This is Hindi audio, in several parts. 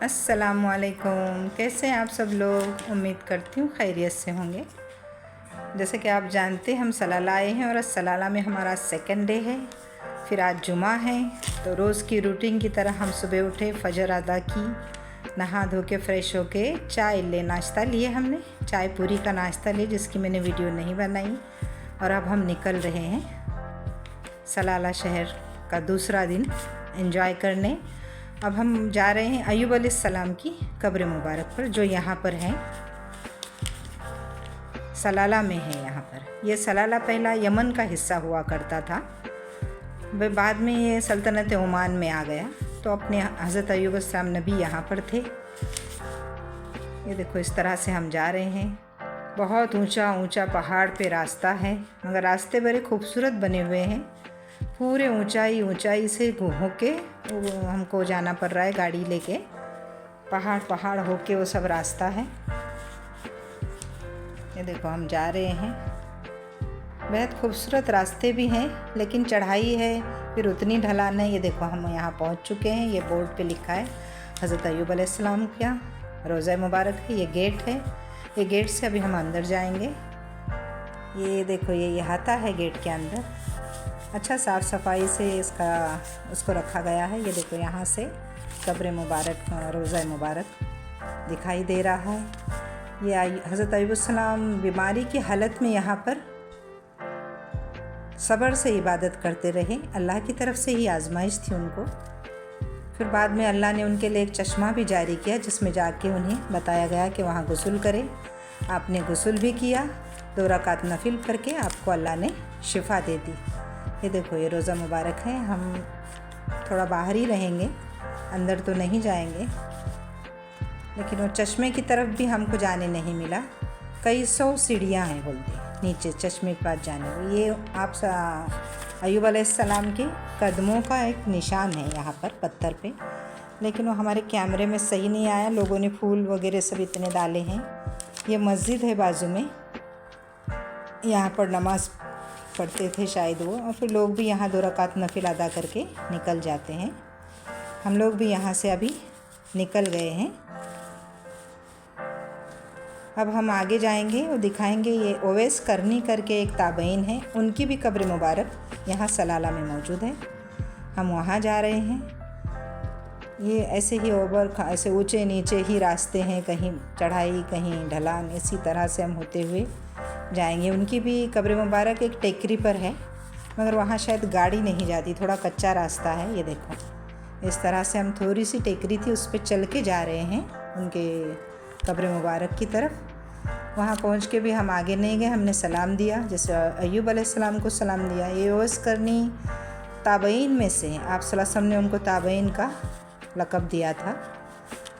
अस्सलामुअलैकुम। कैसे हैं आप सब लोग? उम्मीद करती हूँ खैरियत से होंगे। जैसे कि आप जानते हैं हम सलाला आए हैं और सलाला में हमारा सेकंड डे है। फिर आज जुमा है, तो रोज़ की रूटीन की तरह हम सुबह उठे, फजर अदा की, नहा धो के फ्रेश होके नाश्ता लिए हमने। चाय पूरी का नाश्ता लिए जिसकी मैंने वीडियो नहीं बनाई। और अब हम निकल रहे हैं सलाला शहर का दूसरा दिन एंजॉय करने। अब हम जा रहे हैं अय्यूब अलैहिस्सलाम की कब्र मुबारक पर, जो यहाँ पर है, सलाला में है। यहाँ पर ये सलाला पहला यमन का हिस्सा हुआ करता था, वह बाद में ये सल्तनत ओमान में आ गया। तो अपने हज़रत अय्यूब अलैहिस्सलाम नबी यहाँ पर थे। ये देखो इस तरह से हम जा रहे हैं। बहुत ऊंचा ऊंचा पहाड़ पे रास्ता है, मगर रास्ते बड़े खूबसूरत बने हुए हैं। पूरे ऊंचाई से होके हमको जाना पड़ रहा है गाड़ी लेके। पहाड़ होके वो सब रास्ता है। ये देखो हम जा रहे हैं। बेहद खूबसूरत रास्ते भी हैं, लेकिन चढ़ाई है, फिर उतनी ढलान है। ये देखो हम यहाँ पहुँच चुके हैं। ये बोर्ड पे लिखा है हज़रत अय्यूब अलैहिस्सलाम का रोज़ा मुबारक है। ये गेट है। ये गेट से अभी हम अंदर जाएंगे। ये देखो ये हाता है गेट के अंदर। अच्छा साफ़ सफाई से उसको रखा गया है। ये देखो यहाँ से कब्र मुबारक, रोज़ा मुबारक दिखाई दे रहा है। ये हज़रत अय्यूब अलैहिस्सलाम बीमारी की हालत में यहाँ पर सब्र से इबादत करते रहे। अल्लाह की तरफ से ही आजमाइश थी उनको। फिर बाद में अल्लाह ने उनके लिए एक चश्मा भी जारी किया, जिसमें जाके उन्हें बताया गया कि वहाँ गुस्ल करें। आपने गुस्ल भी किया, 2 रकात नफिल करके आपको अल्लाह ने शिफा दे दी। ये देखो ये रोज़ा मुबारक है। हम थोड़ा बाहर ही रहेंगे, अंदर तो नहीं जाएंगे। लेकिन वो चश्मे की तरफ भी हमको जाने नहीं मिला। कई 100 सीढ़ियाँ हैं बोलते नीचे चश्मे के पास जाने को। ये आप अय्यूब अलैहिस्सलाम के कदमों का एक निशान है यहाँ पर पत्थर पे, लेकिन वो हमारे कैमरे में सही नहीं आया। लोगों ने फूल वगैरह सब इतने डाले हैं। ये मस्जिद है बाजू में, यहाँ पर नमाज़ पढ़ते थे शायद वो, और फिर लोग भी यहाँ 2 रकात नफिल अदा करके निकल जाते हैं। हम लोग भी यहाँ से अभी निकल गए हैं। अब हम आगे जाएंगे और दिखाएंगे। ये ओवैस करनी करके एक ताबईन है, उनकी भी कब्र मुबारक यहाँ सलाला में मौजूद है। हम वहाँ जा रहे हैं। ये ऐसे ही ऐसे ऊंचे नीचे ही रास्ते हैं, कहीं चढ़ाई कहीं ढलान, इसी तरह से हम होते हुए जाएंगे। उनकी भी कब्र मुबारक एक टेकरी पर है, मगर वहाँ शायद गाड़ी नहीं जाती, थोड़ा कच्चा रास्ता है। ये देखो इस तरह से हम थोड़ी सी टेकरी थी, उस पर चल के जा रहे हैं उनके कब्र मुबारक की तरफ। वहाँ पहुँच के भी हम आगे नहीं गए। हमने सलाम दिया, जैसे अय्यूब अलैहिस्सलाम को सलाम दिया। ये ओवैस करनी ताबईन में से हैं। आप सल्लल्लाहु अलैहि वसल्लम ने उनको ताबईन का लक़ब दिया था।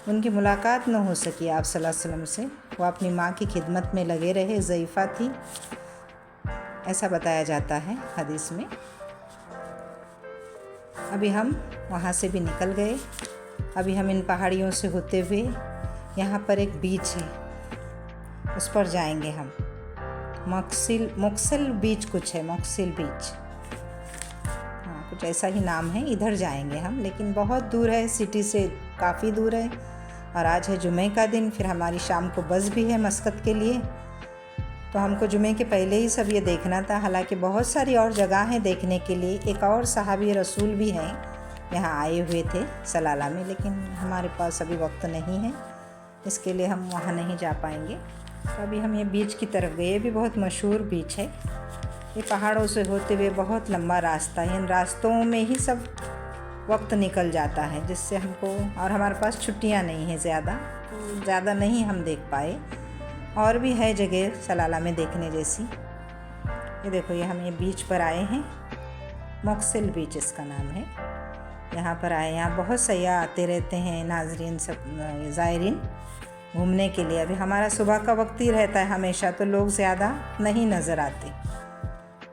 उनकी मुलाकात न हो सकी आप सल्लल्लाहु अलैहि वसल्लम से। वो अपनी माँ की खिदमत में लगे रहे, ज़ईफ़ा थी, ऐसा बताया जाता है हदीस में। अभी हम वहाँ से भी निकल गए। अभी हम इन पहाड़ियों से होते हुए यहाँ पर एक बीच है, उस पर जाएंगे हम। मोक्सिल बीच कुछ है, मोक्सिल बीच, हाँ कुछ ऐसा ही नाम है। इधर जाएंगे हम, लेकिन बहुत दूर है, सिटी से काफ़ी दूर है। और आज है जुमे का दिन। फिर हमारी शाम को बस भी है मस्कत के लिए, तो हमको जुमे के पहले ही सब ये देखना था। हालांकि बहुत सारी और जगह हैं देखने के लिए। एक और सहाबी रसूल भी हैं यहाँ आए हुए थे सलाला में, लेकिन हमारे पास अभी वक्त नहीं है, इसके लिए हम वहाँ नहीं जा पाएंगे। तो अभी हम ये बीच की तरफ गए। ये भी बहुत मशहूर बीच है। ये पहाड़ों से होते हुए बहुत लंबा रास्ता है। इन रास्तों में ही सब वक्त निकल जाता है, जिससे हमको, और हमारे पास छुट्टियां नहीं हैं ज़्यादा, तो ज़्यादा नहीं हम देख पाए। और भी है जगह सलाला में देखने जैसी। ये देखो ये हम ये बीच पर आए हैं, मोक्सिल बीच इसका नाम है। यहाँ पर आए, यहाँ बहुत सयाह आते रहते हैं, नाजरीन सब ज़ायरीन घूमने के लिए। अभी हमारा सुबह का वक्त ही रहता है हमेशा, तो लोग ज़्यादा नहीं नज़र आते।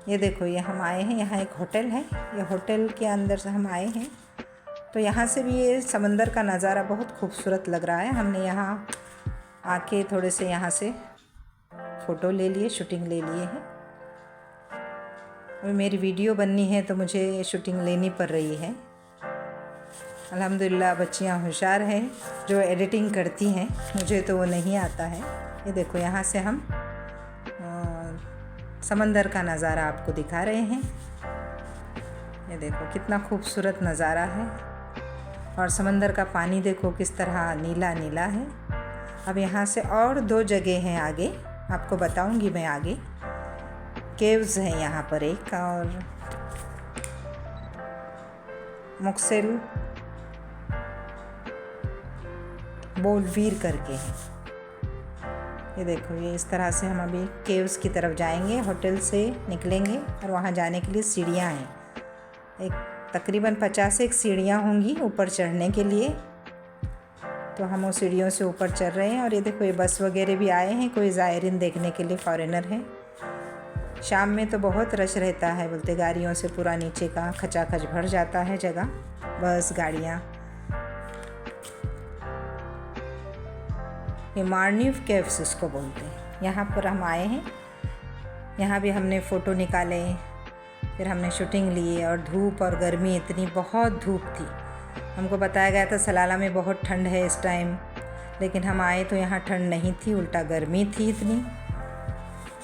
ये देखो ये हम आए हैं, यहाँ एक होटल है। ये होटल के अंदर से हम आए हैं, तो यहाँ से भी ये समंदर का नज़ारा बहुत खूबसूरत लग रहा है। हमने यहाँ आके थोड़े से यहाँ से फ़ोटो ले लिए, शूटिंग ले लिए हैं। और मेरी वीडियो बननी है तो मुझे शूटिंग लेनी पड़ रही है। अल्हम्दुलिल्लाह बच्चियाँ होशियार हैं जो एडिटिंग करती हैं, मुझे तो वो नहीं आता है। ये देखो यहाँ से हम समंदर का नज़ारा आपको दिखा रहे हैं। ये देखो कितना खूबसूरत नज़ारा है और समंदर का पानी देखो किस तरह नीला नीला है। अब यहाँ से और 2 जगह हैं आगे, आपको बताऊंगी मैं आगे। केव्स हैं यहाँ पर एक, और मुक्सेल बोलवीर करके है। ये देखो, ये इस तरह से हम अभी केव्स की तरफ जाएंगे, होटल से निकलेंगे और वहाँ जाने के लिए सीढ़ियाँ हैं। एक तकरीबन 50 सीढ़ियाँ होंगी ऊपर चढ़ने के लिए, तो हम उस सीढ़ियों से ऊपर चढ़ रहे हैं। और ये देखो, ये बस वगैरह भी आए हैं, कोई ज़ायरीन देखने के लिए, फॉरेनर हैं। शाम में तो बहुत रश रहता है, बोलते गाड़ियों से पूरा नीचे का खचाखच भर जाता है जगह, बस गाड़ियाँ। ये मार्निव केव्स इसको बोलते हैं। यहाँ पर हम आए हैं, यहाँ भी हमने फ़ोटो निकाले, फिर हमने शूटिंग ली। और धूप और गर्मी इतनी, बहुत धूप थी। हमको बताया गया था सलाला में बहुत ठंड है इस टाइम, लेकिन हम आए तो यहाँ ठंड नहीं थी, उल्टा गर्मी थी इतनी।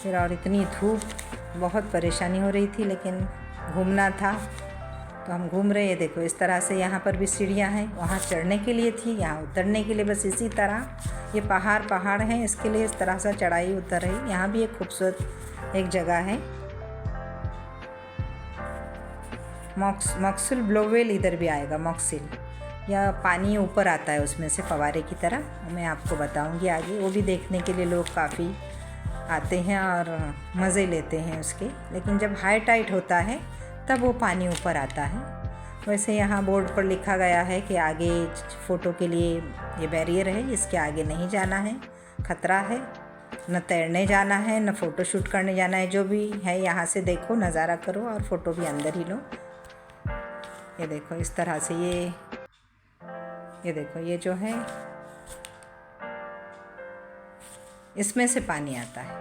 फिर और इतनी धूप, बहुत परेशानी हो रही थी, लेकिन घूमना था तो हम घूम रहे हैं। देखो इस तरह से यहाँ पर भी सीढ़ियाँ हैं, वहाँ चढ़ने के लिए थी, यहाँ उतरने के लिए बस इसी तरह। ये पहाड़ हैं, इसके लिए इस तरह से चढ़ाई उतर रही। यहाँ भी एक खूबसूरत एक जगह है, मॉक्सिल ब्लोवेल इधर भी आएगा। मॉक्सिल या पानी ऊपर आता है उसमें से फवारे की तरह, मैं आपको बताऊंगी आगे। वो भी देखने के लिए लोग काफ़ी आते हैं और मज़े लेते हैं उसके, लेकिन जब हाई टाइड होता है तब वो पानी ऊपर आता है। वैसे यहाँ बोर्ड पर लिखा गया है कि आगे फ़ोटो के लिए ये बैरियर है, इसके आगे नहीं जाना है, ख़तरा है। न तैरने जाना है, न फ़ोटो शूट करने जाना है। जो भी है यहाँ से देखो, नज़ारा करो और फ़ोटो भी अंदर ही लो। ये देखो इस तरह से ये देखो, ये जो है इसमें से पानी आता है।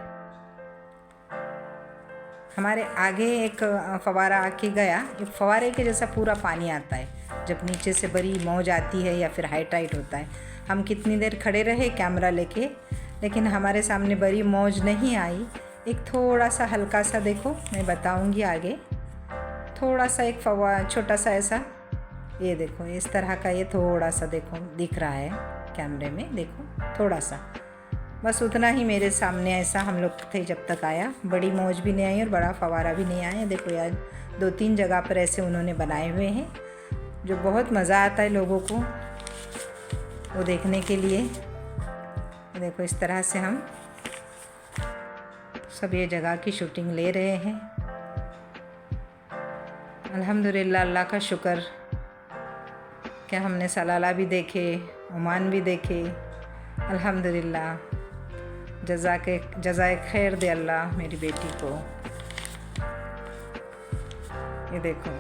हमारे आगे एक फवारा आके गया, ये फवारे के जैसा पूरा पानी आता है जब नीचे से बड़ी मौज आती है या फिर हाई टाइड होता है। हम कितनी देर खड़े रहे कैमरा लेके, लेकिन हमारे सामने बड़ी मौज नहीं आई। एक थोड़ा सा हल्का सा देखो, मैं बताऊंगी आगे, थोड़ा सा एक छोटा सा ऐसा, ये देखो इस तरह का, ये थोड़ा सा देखो दिख रहा है कैमरे में, देखो थोड़ा सा, बस उतना ही मेरे सामने ऐसा हम लोग थे जब तक आया। बड़ी मौज भी नहीं आई और बड़ा फवारा भी नहीं आया। देखो यार, 2-3 जगह पर ऐसे उन्होंने बनाए हुए हैं जो बहुत मज़ा आता है लोगों को वो देखने के लिए। देखो इस तरह से हम सब ये जगह की शूटिंग ले रहे हैं। अल्हम्दुलिल्लाह, अल्लाह का शुक्र कि हमने सलाला भी देखे, ओमान भी देखे। अल्हम्दुलिल्लाह, जज़ाए खैर दे अल्लाह मेरी बेटी को। ये देखो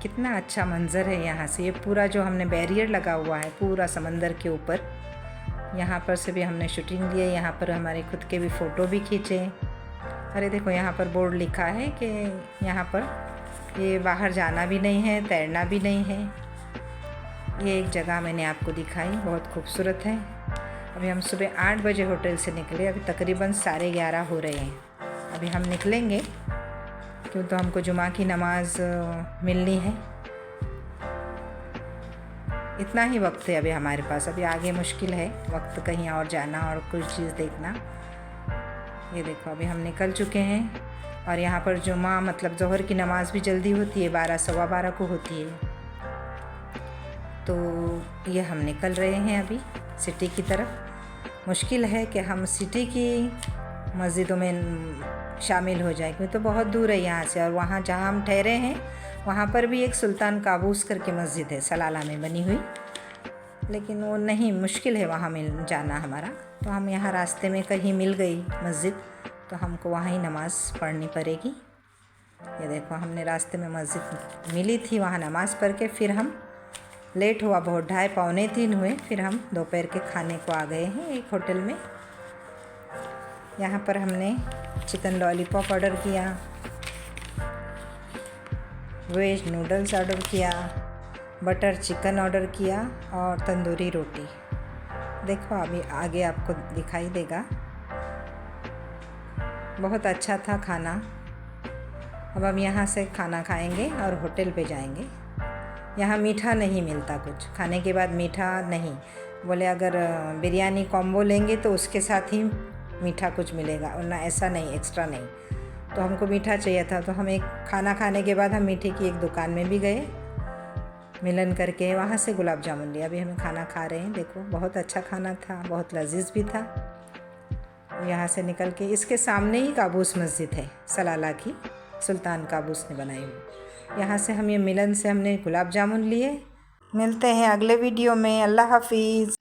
कितना अच्छा मंज़र है यहाँ से। ये पूरा जो हमने बैरियर लगा हुआ है पूरा समंदर के ऊपर, यहाँ पर से भी हमने शूटिंग ली है। यहाँ पर हमारे खुद के भी फ़ोटो भी खींचे। अरे देखो यहाँ पर बोर्ड लिखा है कि यहाँ पर ये बाहर जाना भी नहीं है, तैरना भी नहीं है। ये एक जगह मैंने आपको दिखाई, बहुत खूबसूरत है। अभी हम सुबह 8 बजे होटल से निकले, अभी तकरीबन 11:30 हो रहे हैं। अभी हम निकलेंगे क्यों तो हमको जुमा की नमाज़ मिलनी है। इतना ही वक्त है अभी हमारे पास, अभी आगे मुश्किल है वक्त कहीं और जाना और कुछ चीज़ देखना। ये देखो अभी हम निकल चुके हैं और यहाँ पर जुमा मतलब ज़ोहर की नमाज़ भी जल्दी होती है, 12 सवा 12 को होती है। तो ये हम निकल रहे हैं अभी सिटी की तरफ। मुश्किल है कि हम सिटी की मस्जिदों में शामिल हो जाएं, क्योंकि तो बहुत दूर है यहाँ से। और वहाँ जहाँ हम ठहरे हैं वहाँ पर भी एक सुल्तान काबूस करके मस्जिद है सलाला में बनी हुई, लेकिन वो नहीं, मुश्किल है वहाँ मिल जाना हमारा। तो हम यहाँ रास्ते में कहीं मिल गई मस्जिद, तो हमको वहाँ ही नमाज़ पढ़नी पड़ेगी। ये देखो हमने रास्ते में मस्जिद मिली थी, वहाँ नमाज़ पढ़ के फिर हम लेट हुआ बहुत, 2:30 पौने 3 हुए, फिर हम दोपहर के खाने को आ गए हैं एक होटल में। यहाँ पर हमने चिकन लॉलीपॉप ऑर्डर किया, वेज नूडल्स ऑर्डर किया बटर चिकन ऑर्डर किया और तंदूरी रोटी। देखो अभी आगे आपको दिखाई देगा। बहुत अच्छा था खाना। अब हम यहाँ से खाना खाएंगे और होटल पे जाएंगे। यहाँ मीठा नहीं मिलता, कुछ खाने के बाद मीठा नहीं। बोले अगर बिरयानी कॉम्बो लेंगे तो उसके साथ ही मीठा कुछ मिलेगा, वरना ऐसा नहीं, एक्स्ट्रा नहीं। तो हमको मीठा चाहिए था, तो हम एक खाना खाने के बाद हम मीठे की एक दुकान में भी गए, मिलन करके वहाँ से गुलाब जामुन लिया। अभी हमें खाना खा रहे हैं। देखो बहुत अच्छा खाना था, बहुत लजीज भी था। यहाँ से निकल के इसके सामने ही काबूस मस्जिद है, सलाला की, सुल्तान काबूस ने बनाई हुई। यहाँ से हम ये मिलन से हमने गुलाब जामुन लिए। मिलते हैं अगले वीडियो में। अल्लाह हाफिज़।